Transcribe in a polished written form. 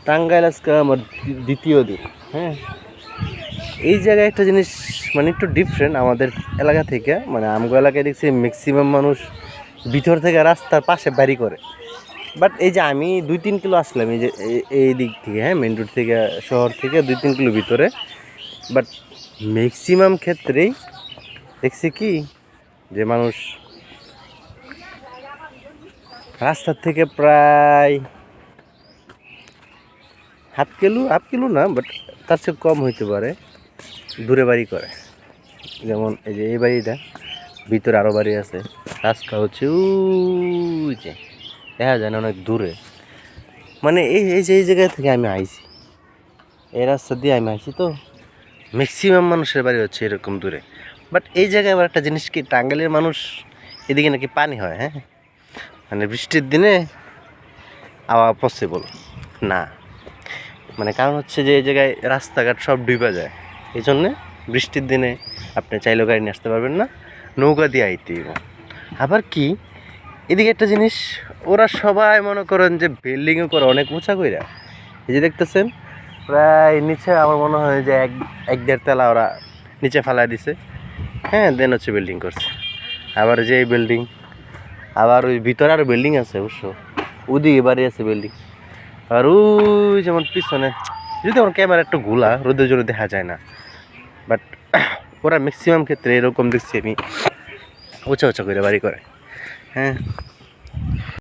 টাঙ্গাইল আজকে আমার দ্বিতীয় দিন। হ্যাঁ, এই জায়গায় একটা জিনিস মানে একটু ডিফারেন্ট আমাদের এলাকা থেকে। মানে আমগো এলাকায় দেখছি ম্যাক্সিমাম মানুষ ভিতর থেকে রাস্তার পাশে বাড়ি করে। বাট এই যে আমি 2-3 কিলো আসলাম এই যে এই দিক থেকে, হ্যাঁ, মেন রোড থেকে, শহর থেকে 2-3 কিলো ভিতরে। বাট ম্যাক্সিমাম ক্ষেত্রেই দেখছি কি যে মানুষ রাস্তার থেকে প্রায় হাফ কিলো না, বাট তার চেয়ে কম হইতে পারে দূরে বাড়ি করে। যেমন এই যে এই বাড়িটা, ভিতরে আরও বাড়ি আছে, রাস্তা হচ্ছে ওই যে দেখা যায় না অনেক দূরে। মানে এই জায়গা থেকে আমি আইছি, এই রাস্তা দিয়ে আমি আইছি, তো ম্যাক্সিমাম মানুষের বাড়ি হচ্ছে এরকম দূরে। বাট এই জায়গায় আবার একটা জিনিস কি, টাঙ্গাইলের মানুষ এদিকে নাকি পানি হয়, হ্যাঁ, মানে বৃষ্টির দিনে আওয়া পসিবল না। মানে কারণ হচ্ছে যে এই জায়গায় রাস্তাঘাট সব ডুবে যায়, এই জন্যে বৃষ্টির দিনে আপনি চাইলেও গাড়ি নিয়ে আসতে পারবেন না, নৌকা দিয়ে আইতে হবে। আবার কি এদিকে একটা জিনিস, ওরা সবাই মনে করেন যে বিল্ডিংও করে অনেক উঁচা কইরা। এই যে দেখতেছেন প্রায় নিচে আমার মনে হয় যে 1-1.5 তলা ওরা নিচে ফেলাই দিছে, হ্যাঁ, দেন হচ্ছে বিল্ডিং করছে। আবার যে এই বিল্ডিং, আবার ওই ভিতরে আরও বিল্ডিং আছে অবশ্য, ওদিকে বাড়ি আছে বিল্ডিং। আর ওই যেমন পিছনে যদি আমার ক্যামেরা একটু ঘোলা, রোদের জন্য দেখা যায় না, বাট ওরা ম্যাক্সিমাম ক্ষেত্রে এরকম দেখছি আমি উঁচা উঁচা করে বাড়ি করে, হ্যাঁ।